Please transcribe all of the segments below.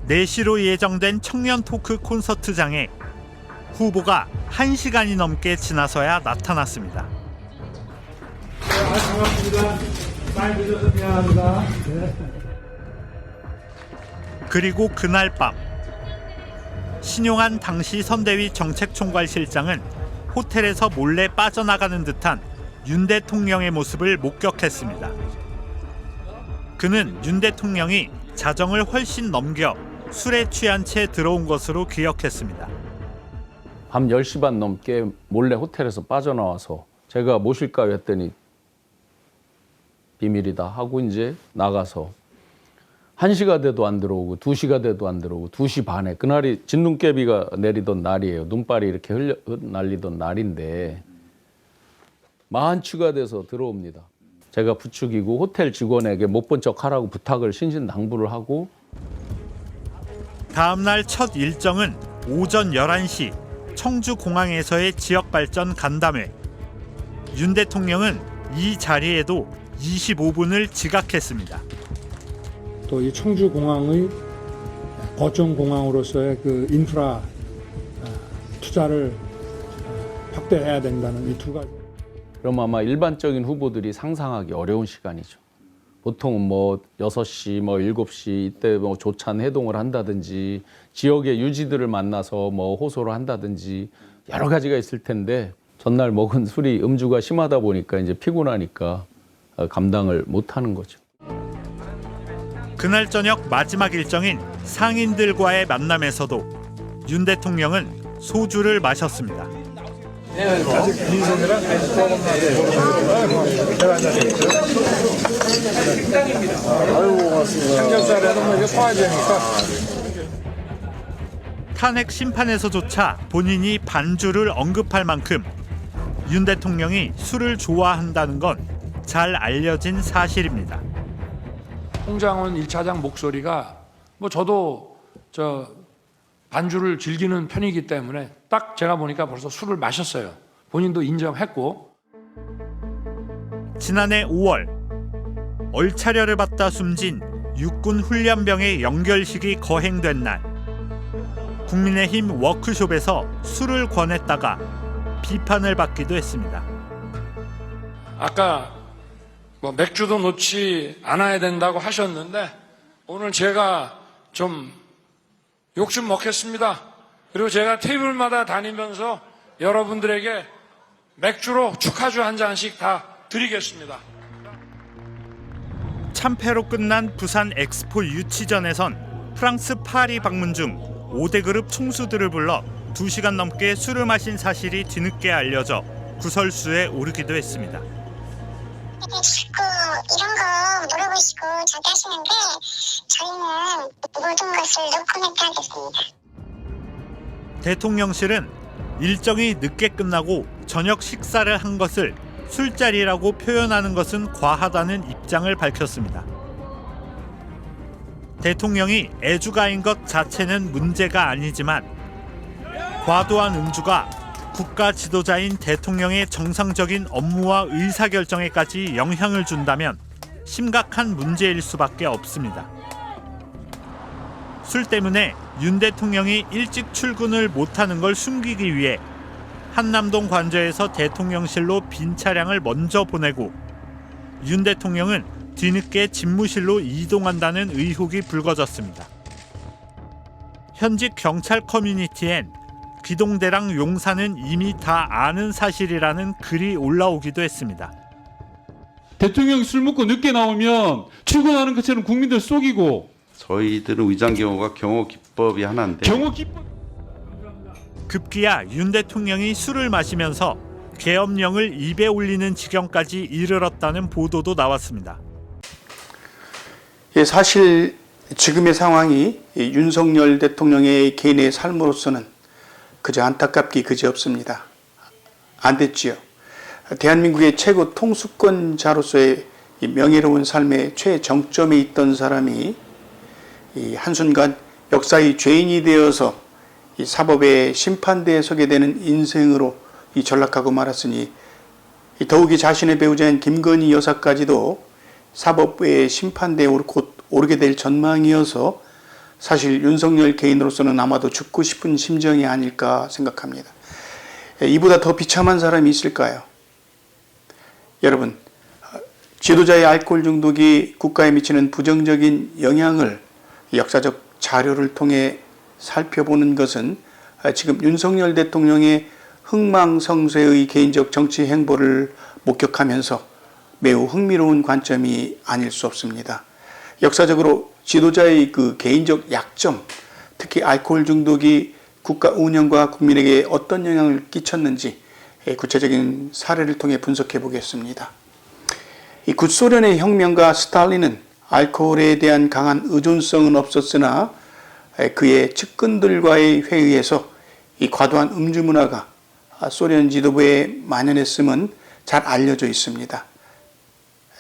4시로 예정된 청년 토크 콘서트장에 후보가 1시간이 넘게 지나서야 나타났습니다. 반갑습니다. 많이 늦어서 미안합니다. 그리고 그날 밤 신용한 당시 선대위 정책총괄실장은 호텔에서 몰래 빠져나가는 듯한 윤 대통령의 모습을 목격했습니다. 그는 윤 대통령이 자정을 훨씬 넘겨 술에 취한 채 들어온 것으로 기억했습니다. 밤 10시 반 넘게 몰래 호텔에서 빠져나와서 제가 모실까요 했더니 비밀이다 하고 이제 나가서 1시가 돼도 안 들어오고 2시가 돼도 안 들어오고 2시 반에 그날이 진눈깨비가 내리던 날이에요. 눈발이 이렇게 날리던 날인데 만취가 돼서 들어옵니다. 제가 부추기고 호텔 직원에게 못 본 척하라고 부탁을 신신당부를 하고 다음 날 첫 일정은 오전 11시 청주공항에서의 지역발전 간담회. 윤 대통령은 이 자리에도 25분을 지각했습니다. 또 이 청주공항의 거점공항으로서의 그 인프라 투자를 확대해야 된다는 이 두 가지. 그럼 아마 일반적인 후보들이 상상하기 어려운 시간이죠. 보통은 뭐 6시, 뭐 7시 이때 뭐 조찬 회동을 한다든지 지역의 유지들을 만나서 뭐 호소를 한다든지 여러 가지가 있을 텐데 전날 먹은 술이 음주가 심하다 보니까 이제 피곤하니까 감당을 못 하는 거죠. 그날 저녁 마지막 일정인 상인들과의 만남에서도 윤 대통령은 소주를 마셨습니다. 탄핵 심판에서조차 본인이 반주를 언급할 만큼 윤 대통령이 술을 좋아한다는 건 잘 알려진 사실입니다. 홍장원 1차장 목소리가 뭐 저도 반주를 즐기는 편이기 때문에 딱 제가 보니까 벌써 술을 마셨어요. 본인도 인정했고. 지난해 5월 얼차려를 받다 숨진 육군 훈련병의 연결식이 거행된 날 국민의힘 워크숍에서 술을 권했다가 비판을 받기도 했습니다. 아까 뭐 맥주도 놓지 않아야 된다고 하셨는데 오늘 제가 좀 욕 좀 먹겠습니다. 그리고 제가 테이블마다 다니면서 여러분들에게 맥주로 축하주 한 잔씩 다 드리겠습니다. 참패로 끝난 부산 엑스포 유치전에선 프랑스 파리 방문 중 5대 그룹 총수들을 불러 2시간 넘게 술을 마신 사실이 뒤늦게 알려져 구설수에 오르기도 했습니다. 자꾸 이런 거 물어보시고 저기 하시는데 저희는 모든 것을 노코멘트 하겠습니다. 대통령실은 일정이 늦게 끝나고 저녁 식사를 한 것을 술자리라고 표현하는 것은 과하다는 입장을 밝혔습니다. 대통령이 애주가인 것 자체는 문제가 아니지만 과도한 음주가 국가 지도자인 대통령의 정상적인 업무와 의사결정에까지 영향을 준다면 심각한 문제일 수밖에 없습니다. 술 때문에 윤 대통령이 일찍 출근을 못하는 걸 숨기기 위해 한남동 관저에서 대통령실로 빈 차량을 먼저 보내고 윤 대통령은 뒤늦게 집무실로 이동한다는 의혹이 불거졌습니다. 현직 경찰 커뮤니티엔 기동대랑 용사는 이미 다 아는 사실이라는 글이 올라오기도 했습니다. 대통령이 술 먹고 늦게 나오면 출근하는 것처럼 국민들 속이고 저희들은 위장 경호가 경호 기법이 하나인데 경호 기법 급기야 윤 대통령이 술을 마시면서 계엄령을 입에 올리는 지경까지 이르렀다는 보도도 나왔습니다. 예, 사실 지금의 상황이 윤석열 대통령의 개인의 삶으로서는 그저 안타깝기 그지없습니다. 안 됐지요. 대한민국의 최고 통수권자로서의 명예로운 삶의 최정점에 있던 사람이 한순간 역사의 죄인이 되어서 사법의 심판대에 서게 되는 인생으로 전락하고 말았으니 더욱이 자신의 배우자인 김건희 여사까지도 사법부의 심판대에 곧 오르게 될 전망이어서 사실 윤석열 개인으로서는 아마도 죽고 싶은 심정이 아닐까 생각합니다. 이보다 더 비참한 사람이 있을까요? 여러분, 지도자의 알코올 중독이 국가에 미치는 부정적인 영향을 역사적 자료를 통해 살펴보는 것은 지금 윤석열 대통령의 흥망성쇠의 개인적 정치 행보를 목격하면서 매우 흥미로운 관점이 아닐 수 없습니다. 역사적으로 지도자의 그 개인적 약점, 특히 알코올 중독이 국가 운영과 국민에게 어떤 영향을 끼쳤는지 구체적인 사례를 통해 분석해 보겠습니다. 이 구소련의 혁명가 스탈린은 알코올에 대한 강한 의존성은 없었으나 그의 측근들과의 회의에서 이 과도한 음주 문화가 소련 지도부에 만연했음은 잘 알려져 있습니다.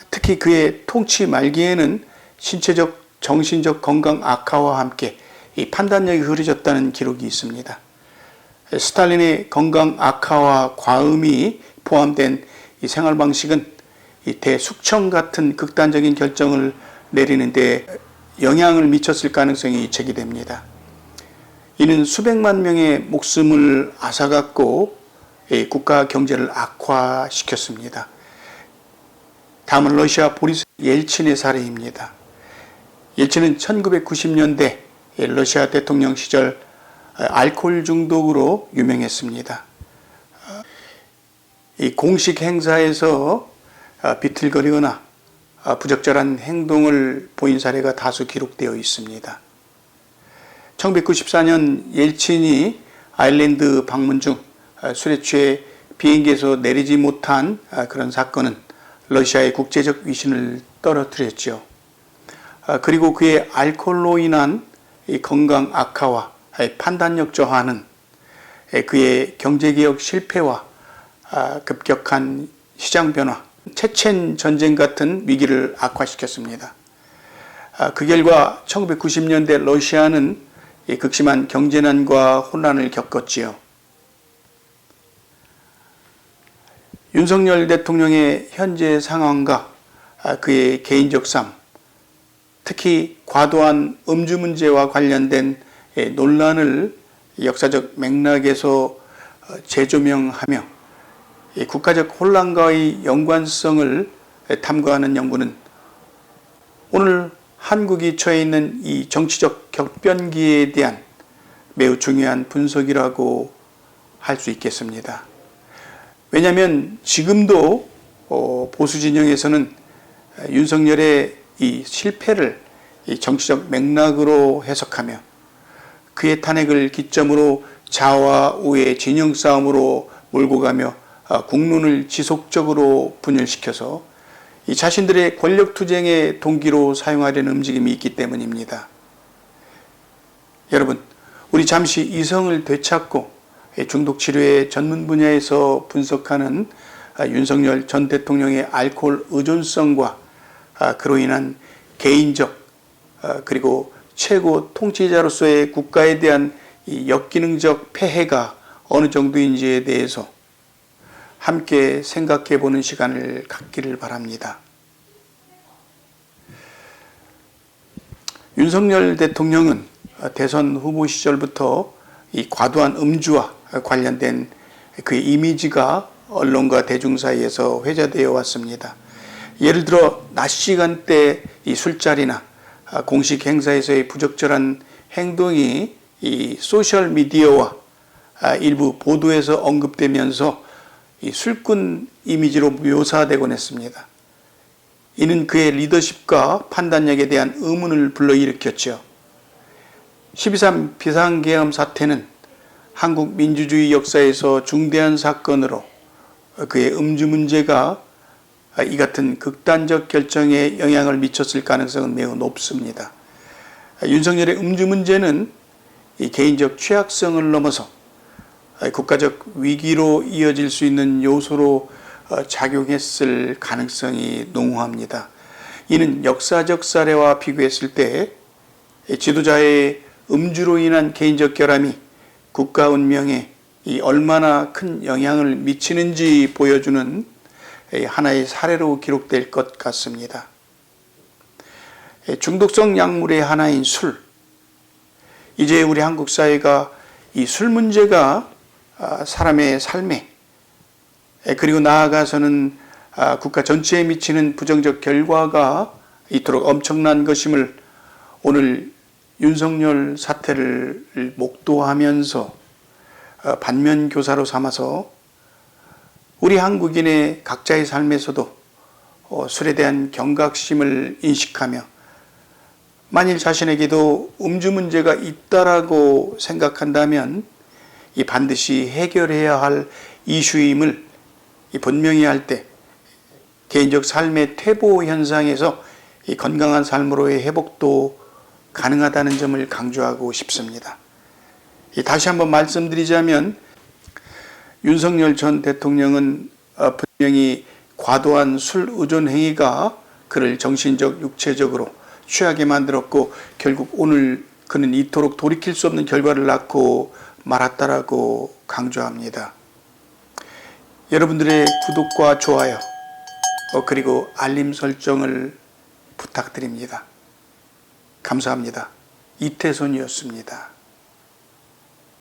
특히 그의 통치 말기에는 신체적, 정신적 건강 악화와 함께 이 판단력이 흐려졌다는 기록이 있습니다. 스탈린의 건강 악화와 과음이 포함된 이 생활 방식은 이 대숙청 같은 극단적인 결정을 내리는 데 영향을 미쳤을 가능성이 제기됩니다. 이는 수백만 명의 목숨을 앗아갔고 국가 경제를 악화시켰습니다. 다음은 러시아 보리스 옐친의 사례입니다. 옐친은 1990년대 러시아 대통령 시절 알코올 중독으로 유명했습니다. 이 공식 행사에서 비틀거리거나 부적절한 행동을 보인 사례가 다수 기록되어 있습니다. 1994년 옐친이 아일랜드 방문 중 술에 취해 비행기에서 내리지 못한 그런 사건은 러시아의 국제적 위신을 떨어뜨렸죠. 그리고 그의 알코올로 인한 건강 악화와 판단력 저하는 그의 경제개혁 실패와 급격한 시장 변화, 체첸 전쟁 같은 위기를 악화시켰습니다. 그 결과 1990년대 러시아는 극심한 경제난과 혼란을 겪었지요. 윤석열 대통령의 현재 상황과 그의 개인적 삶, 특히 과도한 음주 문제와 관련된 논란을 역사적 맥락에서 재조명하며 국가적 혼란과의 연관성을 탐구하는 연구는 오늘 한국이 처해 있는 이 정치적 격변기에 대한 매우 중요한 분석이라고 할 수 있겠습니다. 왜냐하면 지금도 보수 진영에서는 윤석열의 이 실패를 이 정치적 맥락으로 해석하며 그의 탄핵을 기점으로 좌와 우의 진영 싸움으로 몰고 가며 국론을 지속적으로 분열시켜서 이 자신들의 권력 투쟁의 동기로 사용하려는 움직임이 있기 때문입니다. 여러분, 우리 잠시 이성을 되찾고 중독 치료의 전문 분야에서 분석하는 윤석열 전 대통령의 알코올 의존성과 그로 인한 개인적 그리고 최고 통치자로서의 국가에 대한 이 역기능적 폐해가 어느 정도인지에 대해서 함께 생각해 보는 시간을 갖기를 바랍니다. 윤석열 대통령은 대선 후보 시절부터 이 과도한 음주와 관련된 그 이미지가 언론과 대중 사이에서 회자되어 왔습니다. 예를 들어 낮 시간대 이 술자리나 공식 행사에서의 부적절한 행동이 이 소셜 미디어와 일부 보도에서 언급되면서 이 술꾼 이미지로 묘사되곤 했습니다. 이는 그의 리더십과 판단력에 대한 의문을 불러일으켰죠. 12.3 비상계엄 사태는 한국 민주주의 역사에서 중대한 사건으로 그의 음주 문제가 이 같은 극단적 결정에 영향을 미쳤을 가능성은 매우 높습니다. 윤석열의 음주 문제는 이 개인적 취약성을 넘어서 국가적 위기로 이어질 수 있는 요소로 작용했을 가능성이 농후합니다. 이는 역사적 사례와 비교했을 때 지도자의 음주로 인한 개인적 결함이 국가 운명에 얼마나 큰 영향을 미치는지 보여주는 하나의 사례로 기록될 것 같습니다. 중독성 약물의 하나인 술, 이제 우리 한국 사회가 이 술 문제가 사람의 삶에 그리고 나아가서는 국가 전체에 미치는 부정적 결과가 이토록 엄청난 것임을 오늘 윤석열 사태를 목도하면서 반면교사로 삼아서 우리 한국인의 각자의 삶에서도 술에 대한 경각심을 인식하며 만일 자신에게도 음주 문제가 있다라고 생각한다면 이 반드시 해결해야 할 이슈임을 분명히 할 때 개인적 삶의 퇴보 현상에서 이 건강한 삶으로의 회복도 가능하다는 점을 강조하고 싶습니다. 다시 한번 말씀드리자면 윤석열 전 대통령은 분명히 과도한 술 의존 행위가 그를 정신적, 육체적으로 취하게 만들었고 결국 오늘 그는 이토록 돌이킬 수 없는 결과를 낳고 말았다라고 강조합니다. 여러분들의 구독과 좋아요 그리고 알림 설정을 부탁드립니다. 감사합니다. 이태손이었습니다.